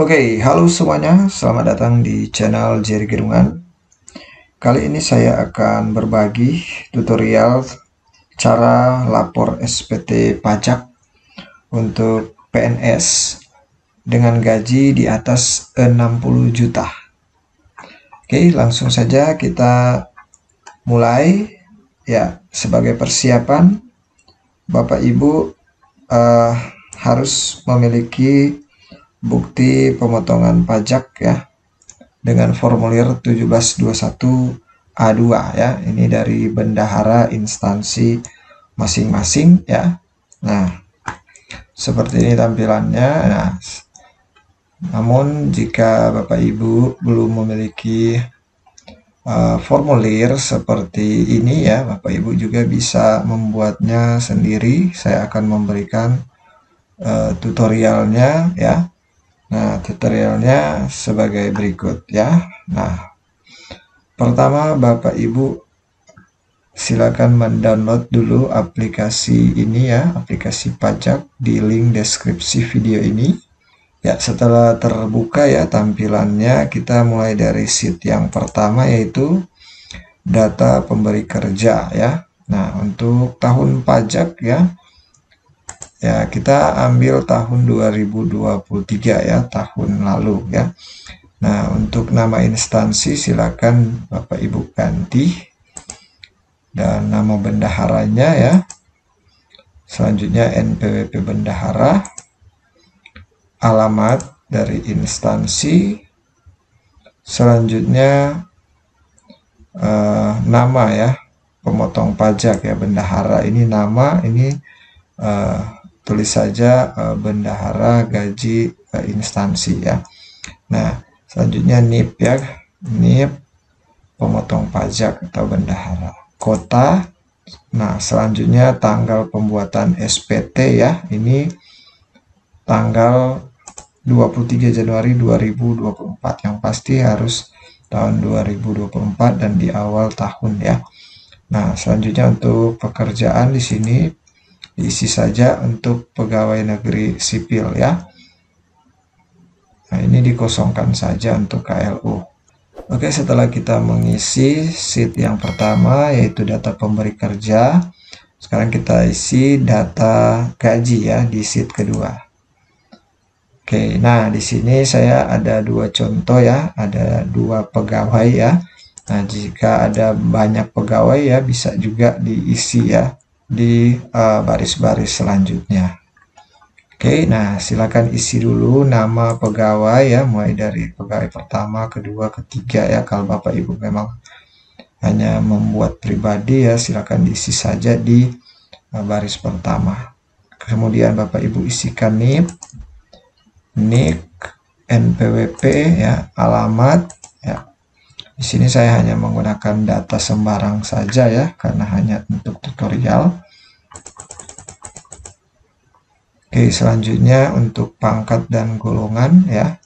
Oke, halo semuanya, selamat datang di channel Jerry Gerungan. Kali ini saya akan berbagi tutorial cara lapor SPT pajak untuk PNS dengan gaji di atas 60 juta. Oke, langsung saja kita mulai. Ya, sebagai persiapan, Bapak Ibu harus memiliki bukti pemotongan pajak ya, dengan formulir 1721A2 ya. Ini dari bendahara instansi masing-masing ya. Nah, seperti ini tampilannya. Nah, namun jika Bapak Ibu belum memiliki formulir seperti ini ya, Bapak Ibu juga bisa membuatnya sendiri. Saya akan memberikan tutorialnya ya. Nah, tutorialnya sebagai berikut ya. Nah, pertama Bapak Ibu silakan mendownload dulu aplikasi ini ya, aplikasi pajak di link deskripsi video ini. Ya, setelah terbuka ya tampilannya, kita mulai dari sheet yang pertama yaitu data pemberi kerja ya. Nah, untuk tahun pajak ya, kita ambil tahun 2023 ya, tahun lalu ya. Nah, untuk nama instansi silakan Bapak Ibu ganti, dan nama bendaharanya ya. Selanjutnya NPWP bendahara, alamat dari instansi, selanjutnya nama ya, pemotong pajak ya, bendahara ini nama, ini tulis saja bendahara gaji instansi ya. Nah, selanjutnya NIP ya, NIP pemotong pajak atau bendahara, kota. Nah, selanjutnya tanggal pembuatan SPT ya, ini tanggal 23 Januari 2024, yang pasti harus tahun 2024 dan di awal tahun ya. Nah, selanjutnya untuk pekerjaan di sini diisi saja untuk pegawai negeri sipil ya. Nah, ini dikosongkan saja untuk KLU. Oke, setelah kita mengisi sheet yang pertama yaitu data pemberi kerja, sekarang kita isi data gaji ya di sheet kedua. Oke, nah di sini saya ada dua contoh ya, ada dua pegawai ya. Nah, jika ada banyak pegawai ya bisa juga diisi ya di baris-baris selanjutnya. Oke, nah silakan isi dulu nama pegawai ya, mulai dari pegawai pertama, kedua, ketiga ya. Kalau Bapak Ibu memang hanya membuat pribadi ya, silakan diisi saja di baris pertama. Kemudian Bapak Ibu isikan NIP, NIK, NPWP ya, alamat ya. Di sini saya hanya menggunakan data sembarang saja ya, karena hanya untuk tutorial. Oke, selanjutnya untuk pangkat dan golongan ya.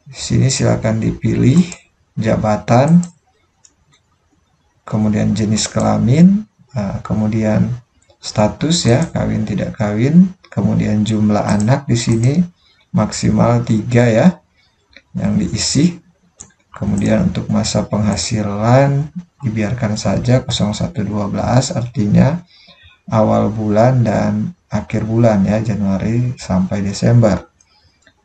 Di sini silakan dipilih jabatan, kemudian jenis kelamin, kemudian status ya, kawin tidak kawin, kemudian jumlah anak di sini maksimal 3 ya yang diisi. Kemudian untuk masa penghasilan dibiarkan saja 0112, artinya awal bulan dan akhir bulan ya, Januari sampai Desember.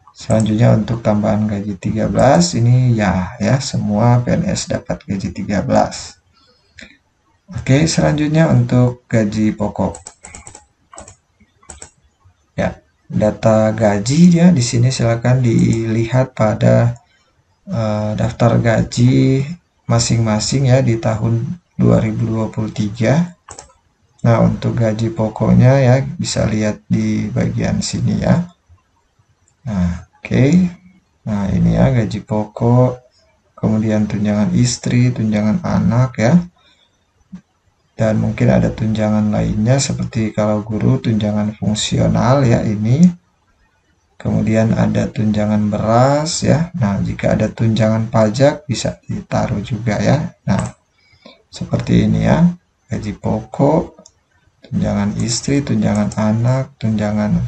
Selanjutnya untuk tambahan gaji 13 ini ya semua PNS dapat gaji 13. Oke, selanjutnya untuk gaji pokok. Ya, data gaji ya di sini silakan dilihat pada daftar gaji masing-masing ya di tahun 2023. Nah, untuk gaji pokoknya ya bisa lihat di bagian sini ya. Nah, oke. Nah, ini ya gaji pokok, kemudian tunjangan istri, tunjangan anak ya. Dan mungkin ada tunjangan lainnya seperti kalau guru tunjangan fungsional ya ini. Kemudian ada tunjangan beras ya. Nah, jika ada tunjangan pajak bisa ditaruh juga ya. Nah, seperti ini ya. Gaji pokok, tunjangan istri, tunjangan anak, tunjangan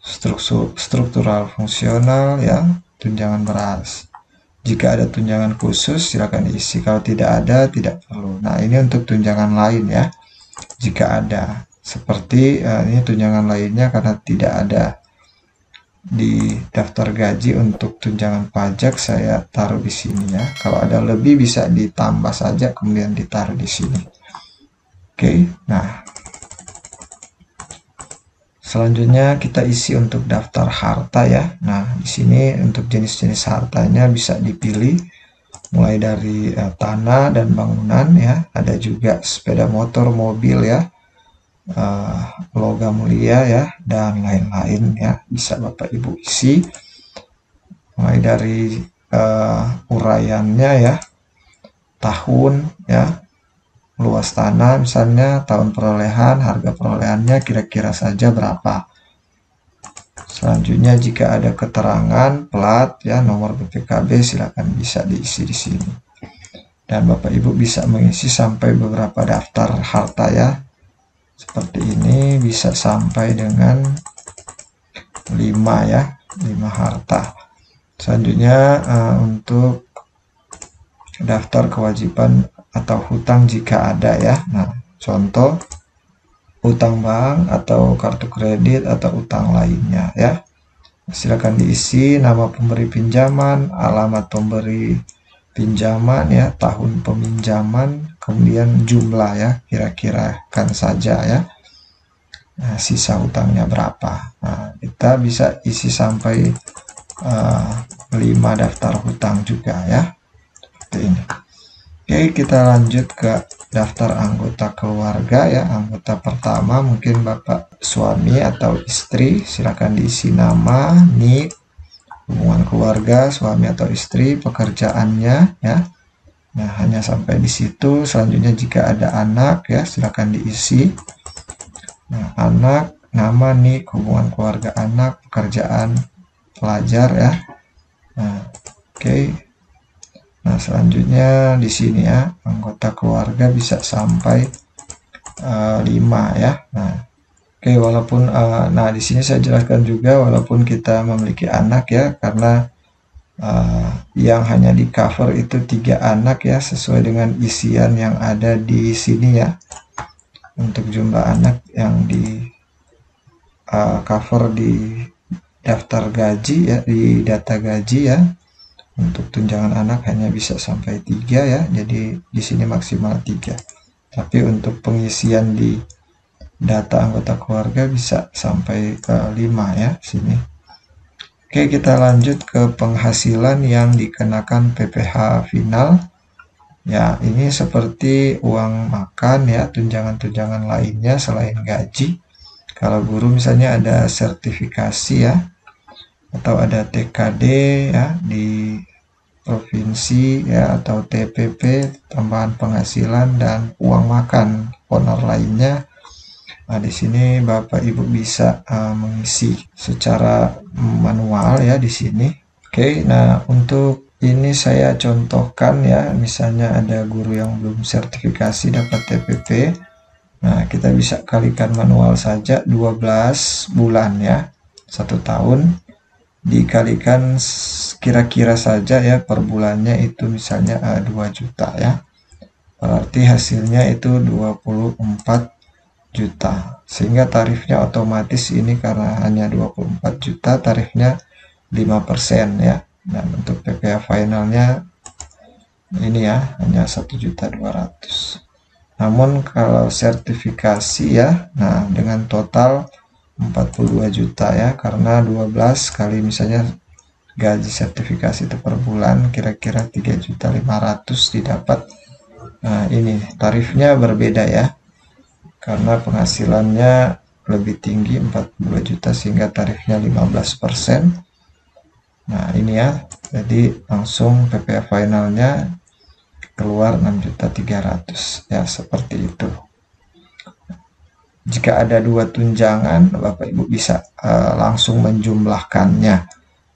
struktural fungsional ya, tunjangan beras. Jika ada tunjangan khusus silakan diisi, kalau tidak ada tidak perlu. Nah, ini untuk tunjangan lain ya. Jika ada seperti ini tunjangan lainnya karena tidak ada di daftar gaji untuk tunjangan pajak, saya taruh di sini ya. Kalau ada lebih bisa ditambah saja kemudian ditaruh di sini. Oke, nah selanjutnya kita isi untuk daftar harta ya. Nah, di sini untuk jenis-jenis hartanya bisa dipilih mulai dari tanah dan bangunan ya. Ada juga sepeda motor, mobil ya, logam mulia ya, dan lain-lain ya. Bisa Bapak Ibu isi mulai dari uraiannya ya, tahun ya, luas tanah misalnya, tahun perolehan, harga perolehannya kira-kira saja berapa. Selanjutnya jika ada keterangan plat ya, nomor BPKB silakan bisa diisi di sini. Dan Bapak Ibu bisa mengisi sampai beberapa daftar harta ya. Seperti ini bisa sampai dengan 5 ya, 5 harta. Selanjutnya untuk daftar kewajiban atau hutang jika ada ya. Nah, contoh utang bank atau kartu kredit atau utang lainnya ya. Silakan diisi nama pemberi pinjaman, alamat pemberi pinjaman ya, tahun peminjaman, kemudian jumlah ya, kira-kira kan saja ya. Nah, sisa hutangnya berapa. Nah, kita bisa isi sampai 5 daftar hutang juga ya. Seperti ini. Oke, kita lanjut ke daftar anggota keluarga ya. Anggota pertama mungkin Bapak suami atau istri, silakan diisi nama, nik, hubungan keluarga, suami atau istri, pekerjaannya ya. Nah, hanya sampai di situ. Selanjutnya jika ada anak ya, silakan diisi. Nah, anak, nama, nik, hubungan keluarga anak, pekerjaan pelajar ya. Nah, oke. Nah, selanjutnya di sini ya, anggota keluarga bisa sampai 5 ya. Nah, oke, walaupun nah di sini saya jelaskan juga walaupun kita memiliki anak ya, karena yang hanya di cover itu 3 anak ya, sesuai dengan isian yang ada di sini ya. Untuk jumlah anak yang di cover di daftar gaji ya, di data gaji ya. Untuk tunjangan anak hanya bisa sampai 3 ya, jadi di sini maksimal 3. Tapi untuk pengisian di data anggota keluarga bisa sampai ke 5 ya sini. Oke, kita lanjut ke penghasilan yang dikenakan PPh final. Ya, ini seperti uang makan ya, tunjangan-tunjangan lainnya selain gaji. Kalau guru misalnya ada sertifikasi ya, atau ada TKD ya di provinsi ya, atau TPP tambahan penghasilan, dan uang makan honor lainnya. Nah, di sini Bapak Ibu bisa mengisi secara manual ya di sini. Oke, nah untuk ini saya contohkan ya, misalnya ada guru yang belum sertifikasi dapat TPP. Nah, kita bisa kalikan manual saja 12 bulan ya, 1 tahun dikalikan kira-kira saja ya, per bulannya itu misalnya 2 juta ya, berarti hasilnya itu 24 juta, sehingga tarifnya otomatis ini karena hanya 24 juta tarifnya 5% ya. Dan untuk PPh finalnya ini ya hanya 1.200.000. Namun kalau sertifikasi ya, nah dengan total 42 juta ya, karena 12 kali misalnya gaji sertifikasi itu per bulan kira-kira 3.500.000 didapat. Nah, ini tarifnya berbeda ya, karena penghasilannya lebih tinggi 42 juta sehingga tarifnya 15%. Nah, ini ya, jadi langsung PPh finalnya keluar 6.300.000 ya, seperti itu. Jika ada 2 tunjangan, Bapak Ibu bisa langsung menjumlahkannya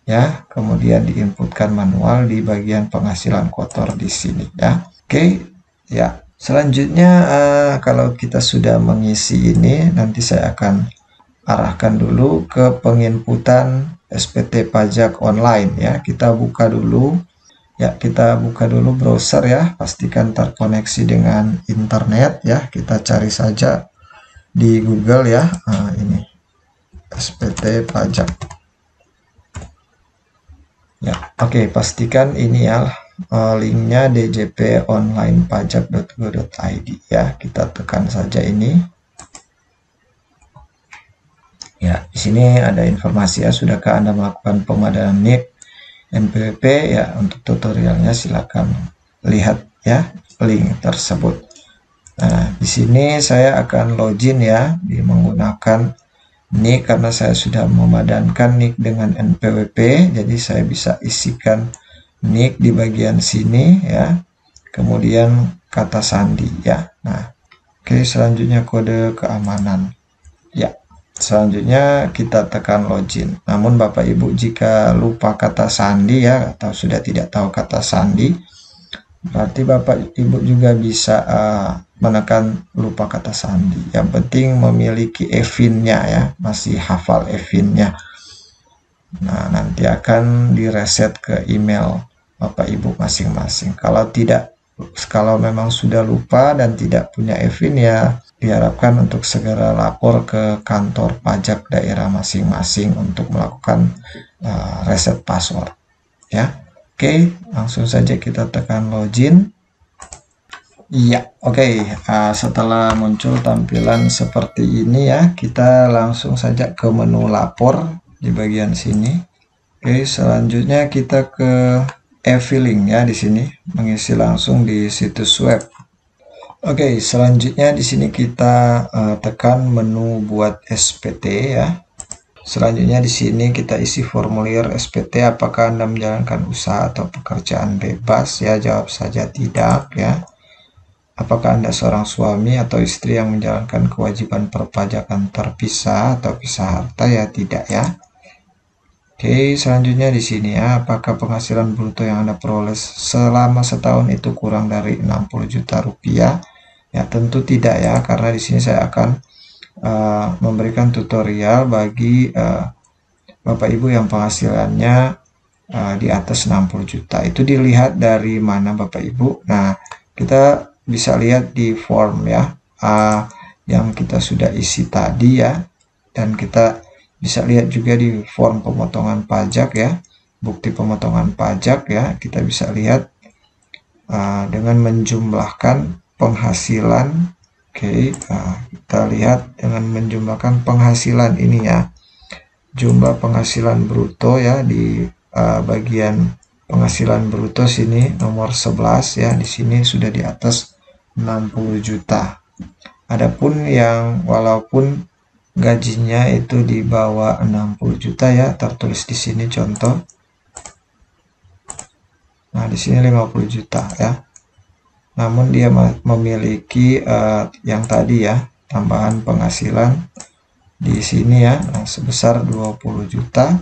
ya, kemudian diinputkan manual di bagian penghasilan kotor di sini ya. Oke ya, selanjutnya kalau kita sudah mengisi ini, nanti saya akan arahkan dulu ke penginputan SPT pajak online ya. Kita buka dulu ya, kita buka dulu browser ya, pastikan terkoneksi dengan internet ya. Kita cari saja di Google ya. Nah, ini SPT pajak ya. Oke, pastikan ini ya linknya djponlinepajak.go.id ya. Kita tekan saja ini. Ya, di sini ada informasi ya, sudahkah Anda melakukan pemadanan NIK NPWP ya. Untuk tutorialnya silakan lihat ya link tersebut. Nah, di sini saya akan login ya di menggunakan NIK karena saya sudah memadankan NIK dengan NPWP, jadi saya bisa isikan NIK di bagian sini ya. Kemudian kata sandi ya. Nah, oke, selanjutnya kode keamanan. Ya. Selanjutnya kita tekan login. Namun Bapak Ibu jika lupa kata sandi ya, atau sudah tidak tahu kata sandi, berarti Bapak Ibu juga bisa menekan lupa kata sandi. Yang penting memiliki EVIN-nya ya, masih hafal EVIN-nya. Nah, nanti akan direset ke email Bapak Ibu masing-masing. Kalau memang sudah lupa dan tidak punya EVIN ya, diharapkan untuk segera lapor ke kantor pajak daerah masing-masing untuk melakukan reset password ya. Oke, langsung saja kita tekan login. Iya, oke. Setelah muncul tampilan seperti ini ya, kita langsung saja ke menu lapor di bagian sini. Oke, selanjutnya kita ke e-filing ya, di sini mengisi langsung di situs web. Oke, selanjutnya di sini kita tekan menu buat SPT ya. Selanjutnya di sini kita isi formulir SPT, apakah Anda menjalankan usaha atau pekerjaan bebas ya, jawab saja tidak ya. Apakah Anda seorang suami atau istri yang menjalankan kewajiban perpajakan terpisah atau pisah harta ya, tidak ya. Oke, selanjutnya di sini ya, apakah penghasilan bruto yang Anda peroleh selama setahun itu kurang dari 60 juta rupiah? Ya, tentu tidak ya, karena di sini saya akan memberikan tutorial bagi Bapak Ibu yang penghasilannya di atas 60 juta. Itu dilihat dari mana Bapak Ibu? Nah, kita bisa lihat di form ya, yang kita sudah isi tadi ya, dan kita bisa lihat juga di form pemotongan pajak ya, bukti pemotongan pajak ya. Kita bisa lihat dengan menjumlahkan penghasilan. Oke, kita lihat dengan menjumlahkan penghasilan ini ya, jumlah penghasilan bruto ya, di bagian penghasilan bruto sini nomor 11 ya, di sini sudah di atas 60 juta. Adapun yang walaupun gajinya itu di bawah 60 juta ya, tertulis di sini contoh. Nah, di sini 50 juta ya. Namun dia memiliki yang tadi ya, tambahan penghasilan di sini ya, sebesar 20 juta.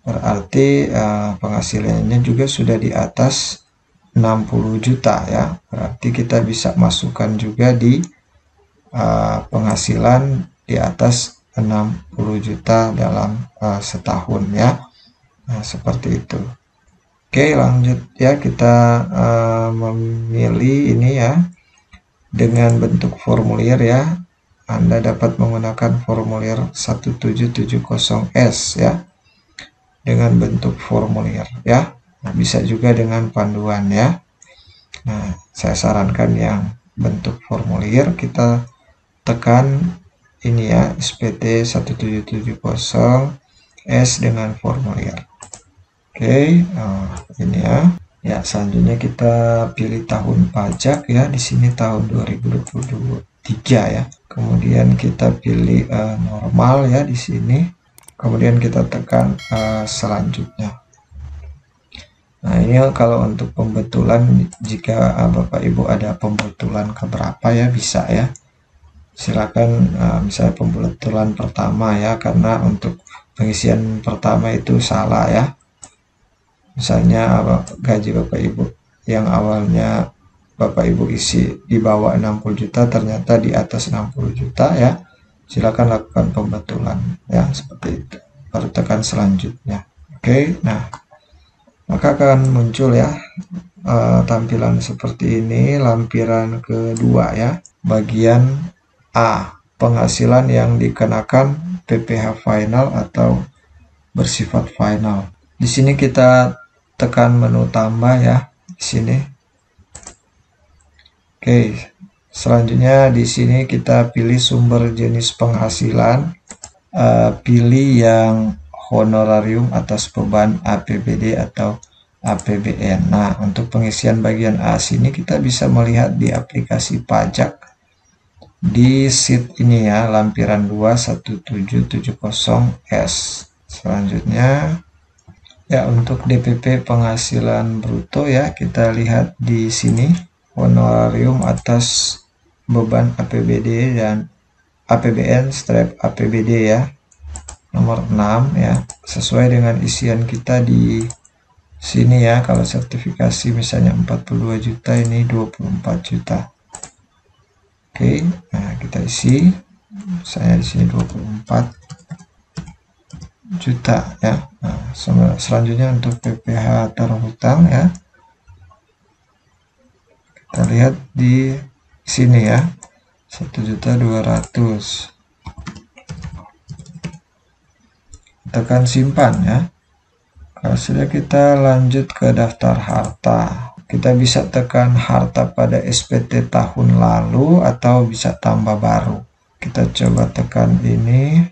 Berarti penghasilannya juga sudah di atas 60 juta ya. Berarti kita bisa masukkan juga di penghasilan di atas 60 juta dalam setahun ya. Nah, seperti itu. Oke, lanjut ya, kita memilih ini ya dengan bentuk formulir ya. Anda dapat menggunakan formulir 1770S ya, dengan bentuk formulir ya. Nah, bisa juga dengan panduan ya. Nah, saya sarankan yang bentuk formulir. Kita tekan ini ya, SPT 1770S dengan formulir. Oke, ini ya. Ya, selanjutnya kita pilih tahun pajak ya. Di sini tahun 2023 ya. Kemudian kita pilih normal ya di sini. Kemudian kita tekan selanjutnya. Nah, ini kalau untuk pembetulan, jika Bapak Ibu ada pembetulan keberapa ya, bisa ya. Silakan misalnya pembetulan pertama ya, karena untuk pengisian pertama itu salah ya. Misalnya gaji Bapak Ibu yang awalnya Bapak Ibu isi di bawah 60 juta ternyata di atas 60 juta ya. silakan lakukan pembetulan ya, seperti itu. Baru tekan selanjutnya. Oke, nah maka akan muncul ya tampilan seperti ini, lampiran kedua ya, bagian A, penghasilan yang dikenakan PPh final atau bersifat final. Di sini kita tekan menu tambah ya, di sini. Oke, selanjutnya di sini kita pilih sumber jenis penghasilan, pilih yang honorarium atas beban APBD atau APBN. Nah, untuk pengisian bagian A sini kita bisa melihat di aplikasi pajak di sheet ini ya, lampiran 21770S. Selanjutnya ya, untuk DPP penghasilan bruto ya, kita lihat di sini honorarium atas beban APBD dan APBN strap APBD ya, nomor 6 ya, sesuai dengan isian kita di sini ya. Kalau sertifikasi misalnya 42 juta, ini 24 juta. Oke, nah kita isi, saya di sini 24 juta ya. Nah, selanjutnya untuk PPh terhutang ya, kita lihat di sini ya, 1.200.000. Tekan simpan ya. Kalau sudah, kita lanjut ke daftar harta. Kita bisa tekan harta pada SPT tahun lalu atau bisa tambah baru. Kita coba tekan ini.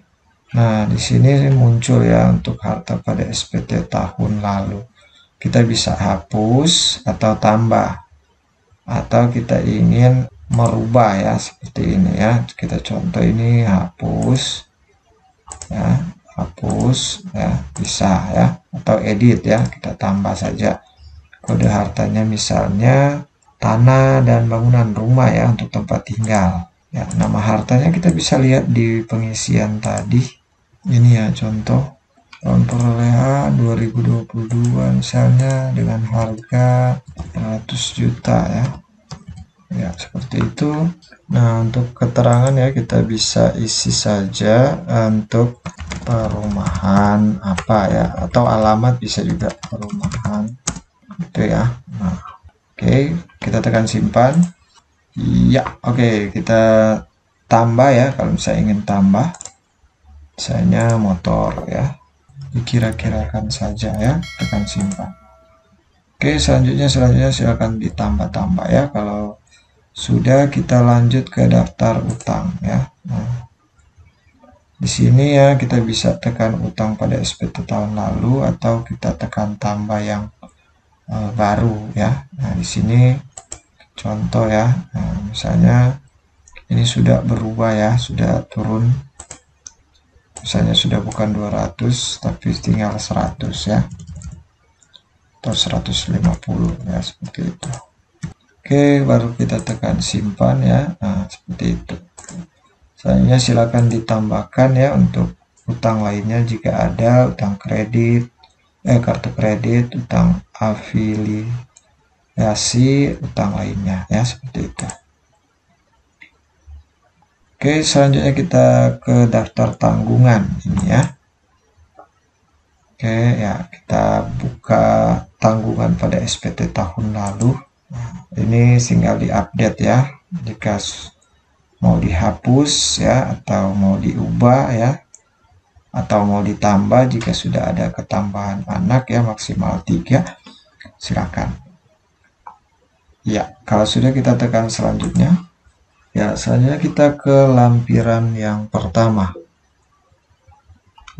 Nah, di sini muncul ya untuk harta pada SPT tahun lalu. Kita bisa hapus atau tambah. Atau kita ingin merubah ya, seperti ini ya. Kita contoh ini, hapus ya, hapus ya, bisa ya, atau edit ya, kita tambah saja kode hartanya, misalnya tanah dan bangunan rumah ya, untuk tempat tinggal ya. Nama hartanya kita bisa lihat di pengisian tadi ini ya, contoh tahun perolehan 2022 misalnya dengan harga 100 juta ya, seperti itu. Nah, untuk keterangan ya, kita bisa isi saja untuk perumahan apa ya, atau alamat bisa juga, perumahan itu ya. Nah, oke, kita tekan simpan ya. Oke, kita tambah ya, kalau misalnya ingin tambah misalnya motor ya, dikira-kirakan saja ya, tekan simpan. Oke, selanjutnya silakan ditambah-tambah ya. Kalau sudah, kita lanjut ke daftar utang ya. Nah, di sini ya, kita bisa tekan utang pada SPT tahun lalu atau kita tekan tambah yang baru ya. Nah, di sini contoh ya. Nah, misalnya ini sudah berubah ya, sudah turun. Misalnya sudah bukan 200 tapi tinggal 100 ya. Atau 150 ya, seperti itu. Oke, baru kita tekan simpan ya. Nah, seperti itu. Selanjutnya silakan ditambahkan ya untuk utang lainnya jika ada, utang kredit, kartu kredit, utang afiliasi, utang lainnya ya, seperti itu. Oke, selanjutnya kita ke daftar tanggungan ini ya. Oke ya, kita buka tanggungan pada SPT tahun lalu. Nah, ini tinggal diupdate ya, jika mau dihapus ya, atau mau diubah ya, atau mau ditambah jika sudah ada ketambahan anak ya, maksimal 3, silakan ya. Kalau sudah, kita tekan selanjutnya ya. Selanjutnya kita ke lampiran yang pertama,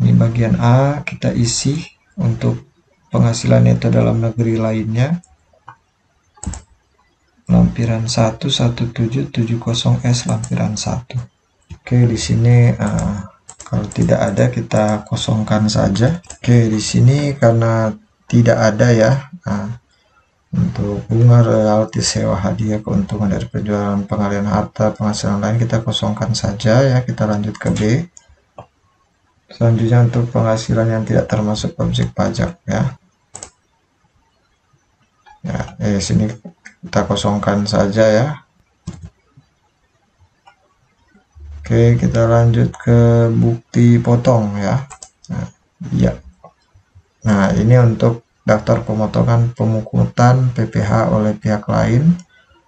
ini bagian A, kita isi untuk penghasilan neto dalam negeri lainnya, lampiran 11770S lampiran 1. Oke, di sini kalau tidak ada, kita kosongkan saja. Oke, di sini karena tidak ada ya, untuk bunga, royalti, sewa, hadiah, keuntungan dari penjualan, pengalihan harta, penghasilan lain, kita kosongkan saja ya. Kita lanjut ke B. Selanjutnya untuk penghasilan yang tidak termasuk objek pajak ya. Sini kita kosongkan saja ya. Oke, kita lanjut ke bukti potong ya. Nah, iya. Nah, ini untuk daftar pemotongan pemungutan PPh oleh pihak lain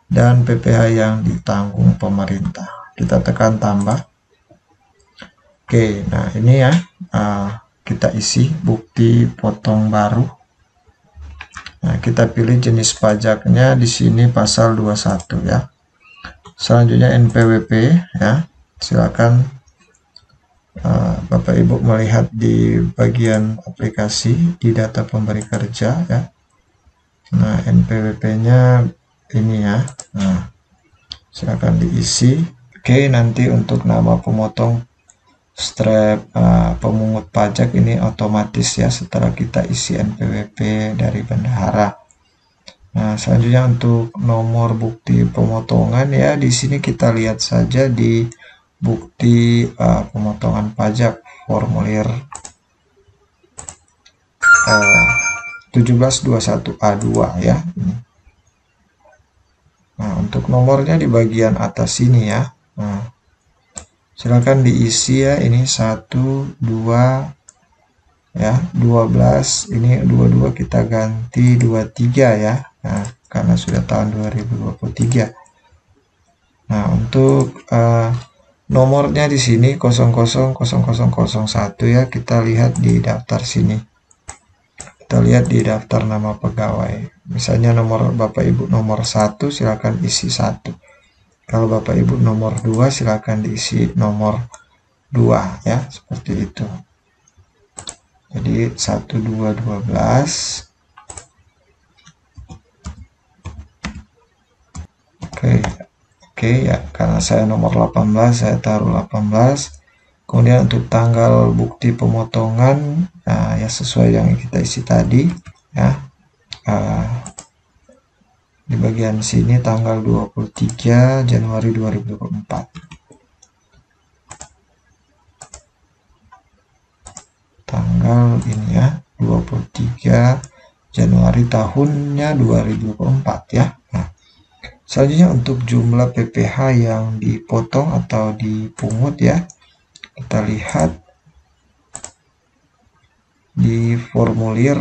dan PPh yang ditanggung pemerintah. Kita tekan tambah. Oke, nah ini ya, kita isi bukti potong baru. Nah, kita pilih jenis pajaknya di sini pasal 21 ya. Selanjutnya NPWP ya. Silakan Bapak Ibu melihat di bagian aplikasi di data pemberi kerja ya. Nah, NPWP-nya ini ya. Nah, silakan diisi. Oke, nanti untuk nama pemotong strap pemungut pajak ini otomatis ya setelah kita isi NPWP dari bendahara. Nah, selanjutnya untuk nomor bukti pemotongan ya, di sini kita lihat saja di bukti pemotongan pajak formulir 1721A2 ya. Nah, untuk nomornya di bagian atas sini ya. Nah, silakan diisi ya, ini 1, 2 ya, 12, ini 22 kita ganti 23 ya. Nah, karena sudah tahun 2023. Nah, untuk nomornya di sini 000001 ya, kita lihat di daftar sini. Kita lihat di daftar nama pegawai. Misalnya nomor Bapak Ibu nomor 1, silakan isi 1. Kalau Bapak Ibu nomor 2, silakan diisi nomor 2 ya, seperti itu. Jadi 1, 2, 12. Oke ya, karena saya nomor 18, saya taruh 18. Kemudian untuk tanggal bukti pemotongan ya sesuai yang kita isi tadi ya. Di bagian sini tanggal 23 Januari 2024. Tanggal ini ya, 23 Januari tahunnya 2024 ya. Nah, selanjutnya untuk jumlah PPh yang dipotong atau dipungut ya, kita lihat di formulir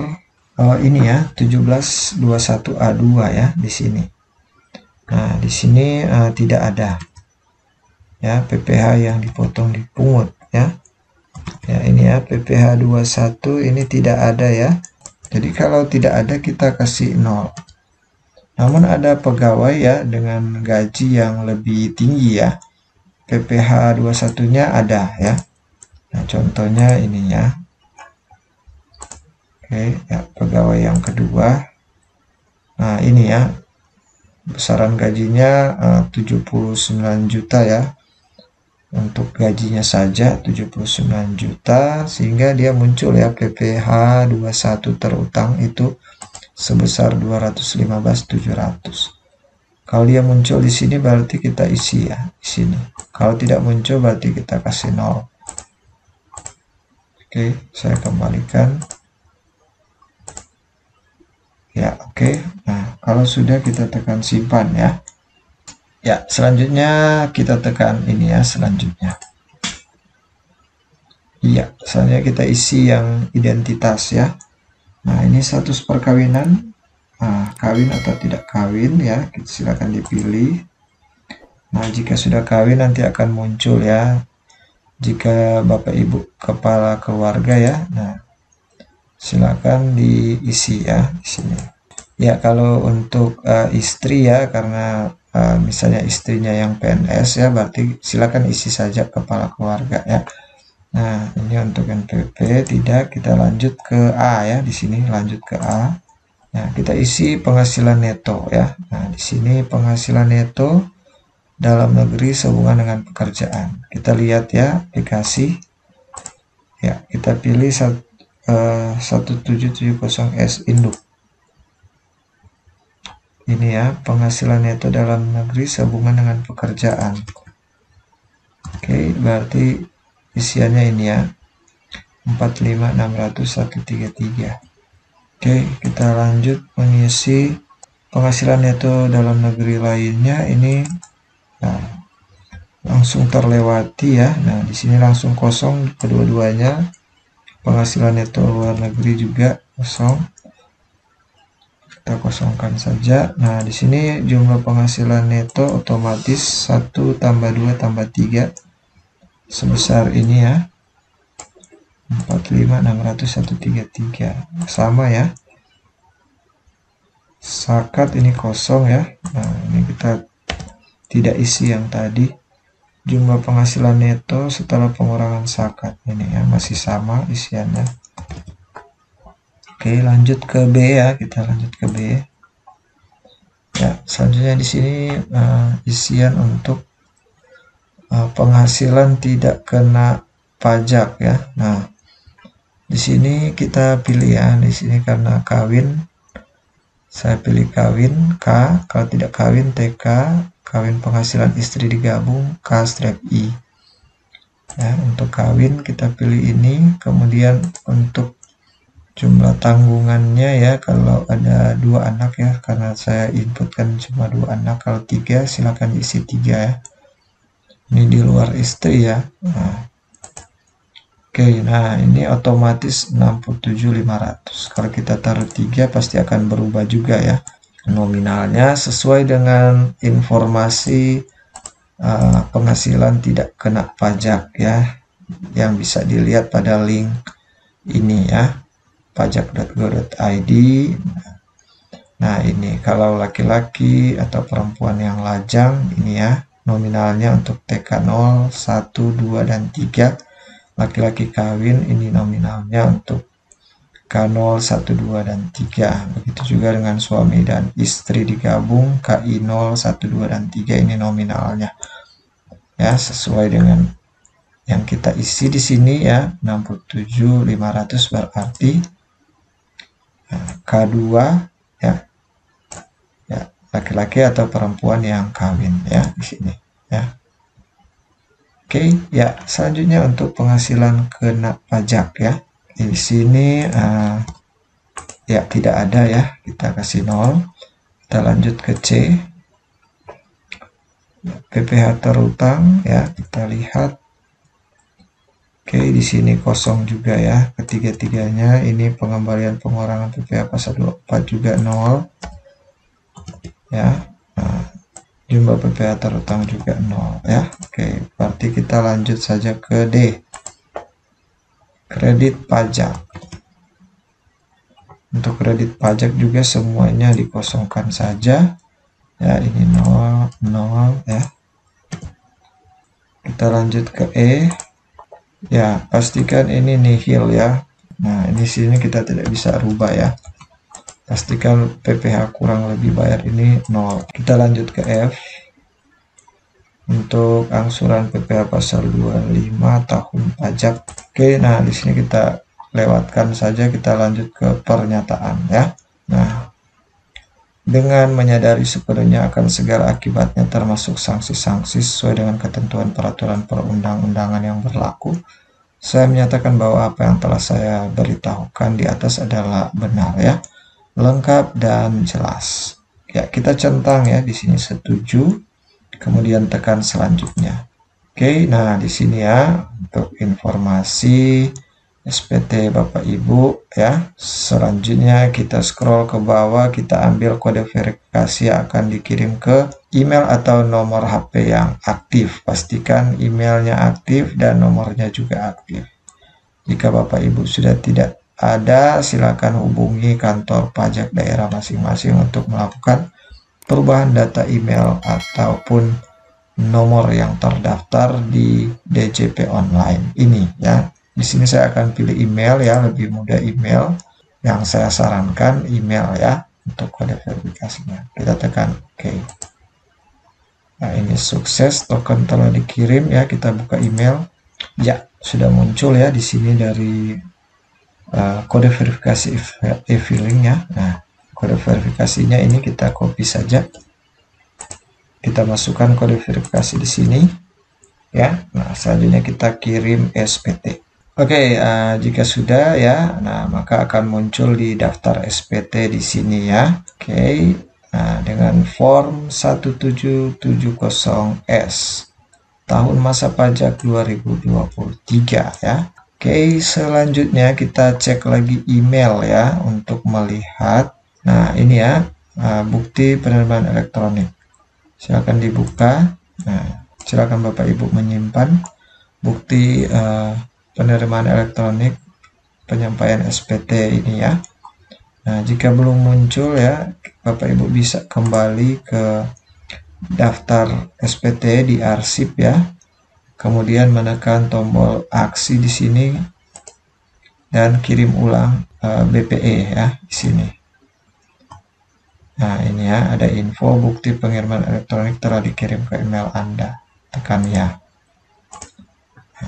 ini ya 1721A2 ya di sini. Nah, di sini tidak ada ya PPh yang dipotong dipungut ya. Ya, ini ya PPh 21 ini tidak ada ya. Jadi kalau tidak ada kita kasih 0. Namun ada pegawai ya dengan gaji yang lebih tinggi ya. PPh 21-nya ada ya. Nah, contohnya ini ya. Oke, ya pegawai yang kedua. Nah, ini ya. Besaran gajinya 79 juta ya. Untuk gajinya saja 79 juta sehingga dia muncul ya PPh 21 terutang itu sebesar 215.700. Kalau dia muncul di sini berarti kita isi ya di sini. Kalau tidak muncul berarti kita kasih 0. Oke, saya kembalikan. Ya, oke. Nah, kalau sudah kita tekan simpan ya. Ya, selanjutnya kita tekan ini ya, selanjutnya. Iya, selanjutnya kita isi yang identitas ya. Nah, ini status perkawinan. Nah, kawin atau tidak kawin ya, silakan dipilih. Nah, jika sudah kawin nanti akan muncul ya. Jika Bapak Ibu kepala keluarga ya. Nah, silakan diisi ya di sini. Ya, kalau untuk istri ya, karena misalnya istrinya yang PNS ya, berarti silakan isi saja kepala keluarga ya. Nah, ini untuk NPWP tidak, kita lanjut ke A ya, di sini lanjut ke A. Nah, kita isi penghasilan neto ya. Nah, di sini penghasilan neto dalam negeri sehubungan dengan pekerjaan. Kita lihat ya aplikasi. Ya, kita pilih 1770S induk. Ini ya, penghasilan neto dalam negeri sehubungan dengan pekerjaan. Oke, berarti isiannya ini ya. 45.600.133. Oke, kita lanjut mengisi penghasilan neto dalam negeri lainnya ini. Nah, langsung terlewati ya. Nah, di sini langsung kosong kedua-duanya. Penghasilan neto luar negeri juga kosong. Kita kosongkan saja. Nah, di sini jumlah penghasilan neto otomatis 1 tambah 2 tambah 3 sebesar ini ya. 45.600.133 sama ya. Zakat ini kosong ya. Nah, ini kita tidak isi yang tadi. Jumlah penghasilan neto setelah pengurangan zakat ini ya masih sama isiannya. Oke, lanjut ke B ya. Kita lanjut ke B. Ya, selanjutnya di sini isian untuk penghasilan tidak kena pajak ya. Nah, di sini kita pilih ya. Di sini karena kawin, saya pilih kawin K. Kalau tidak kawin TK. Kawin penghasilan istri digabung K-I. Ya, untuk kawin kita pilih ini. Kemudian untuk jumlah tanggungannya ya, kalau ada 2 anak ya, karena saya inputkan cuma 2 anak. Kalau 3 silakan isi 3 ya. Ini di luar istri ya. Nah, oke, nah ini otomatis 67.500. Kalau kita taruh 3 pasti akan berubah juga ya nominalnya sesuai dengan informasi penghasilan tidak kena pajak ya, yang bisa dilihat pada link ini ya, pajak.go.id. Nah, ini kalau laki-laki atau perempuan yang lajang ini ya, nominalnya untuk TK 0, 1, 2, dan 3. Laki-laki kawin ini nominalnya untuk K0, 1, 2, dan 3. Begitu juga dengan suami dan istri digabung KI 0, 1, 2, dan 3 ini nominalnya. Ya, sesuai dengan yang kita isi di sini ya, 67.500 berarti K2 ya. Ya, laki-laki atau perempuan yang kawin ya di sini ya. Oke, ya, selanjutnya untuk penghasilan kena pajak ya. Di sini ya tidak ada ya, kita kasih 0. Kita lanjut ke C. PPh terutang ya, kita lihat. Oke, di sini kosong juga ya, ketiga-tiganya. Ini pengembalian pengurangan PPh pasal 24 juga 0 ya. Nah, jumlah PPh terutang juga 0 ya. Oke, berarti kita lanjut saja ke D. Kredit pajak. Untuk kredit pajak juga semuanya dikosongkan saja. Ya, ini 0, 0 ya. Kita lanjut ke E. Ya, pastikan ini nihil ya. Nah, ini sini kita tidak bisa rubah ya. Pastikan PPh kurang lebih bayar ini 0. Kita lanjut ke F. Untuk angsuran PPh pasal 25 tahun pajak. Oke, nah di sini kita lewatkan saja, kita lanjut ke pernyataan ya. Nah, dengan menyadari sepenuhnya akan segala akibatnya termasuk sanksi-sanksi sesuai dengan ketentuan peraturan perundang-undangan yang berlaku, saya menyatakan bahwa apa yang telah saya beritahukan di atas adalah benar ya, lengkap dan jelas. Ya, kita centang ya di sini setuju, kemudian tekan selanjutnya. Oke, nah di sini ya untuk informasi SPT Bapak Ibu ya. Selanjutnya kita scroll ke bawah, kita ambil kode verifikasi yang akan dikirim ke email atau nomor HP yang aktif. Pastikan emailnya aktif dan nomornya juga aktif. Jika Bapak Ibu sudah tidak ada, silakan hubungi kantor pajak daerah masing-masing untuk melakukan perubahan data email ataupun nomor yang terdaftar di DJP online ini ya. Di sini saya akan pilih email ya, lebih mudah email. Yang saya sarankan email ya untuk kode verifikasinya. Kita tekan OK. Nah, ini sukses, token telah dikirim ya. Kita buka email. Ya, sudah muncul ya di sini dari kode verifikasi e-filing ya. Nah, kode verifikasinya ini kita copy saja. Kita masukkan kode verifikasi di sini ya. Nah, selanjutnya kita kirim SPT. Oke, jika sudah ya, nah maka akan muncul di daftar SPT di sini ya. Oke, nah dengan form 1770S. tahun masa pajak 2023 ya. Oke, selanjutnya kita cek lagi email ya untuk melihat. Nah, ini ya bukti penerimaan elektronik. Silakan dibuka. Nah, silakan Bapak Ibu menyimpan bukti penerimaan elektronik penyampaian SPT ini ya. Nah, jika belum muncul ya, Bapak Ibu bisa kembali ke daftar SPT di arsip ya. Kemudian menekan tombol aksi di sini dan kirim ulang BPE ya di sini. Nah, ini ya ada info bukti pengiriman elektronik telah dikirim ke email Anda. Tekan ya.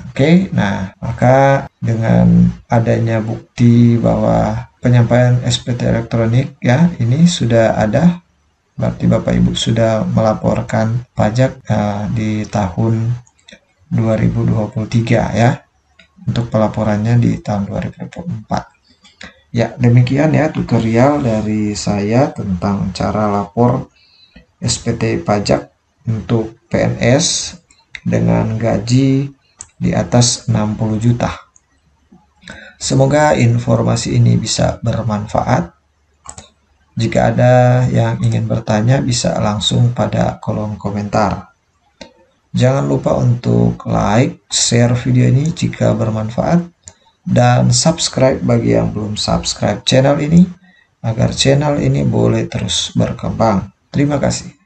Oke, nah maka dengan adanya bukti bahwa penyampaian SPT elektronik ya ini sudah ada, berarti Bapak Ibu sudah melaporkan pajak di tahun 2023 ya, untuk pelaporannya di tahun 2024. Ya, demikian ya tutorial dari saya tentang cara lapor SPT pajak untuk PNS dengan gaji di atas 60 juta. Semoga informasi ini bisa bermanfaat. Jika ada yang ingin bertanya bisa langsung pada kolom komentar. Jangan lupa untuk like, share video ini jika bermanfaat, dan subscribe bagi yang belum subscribe channel ini, agar channel ini boleh terus berkembang. Terima kasih.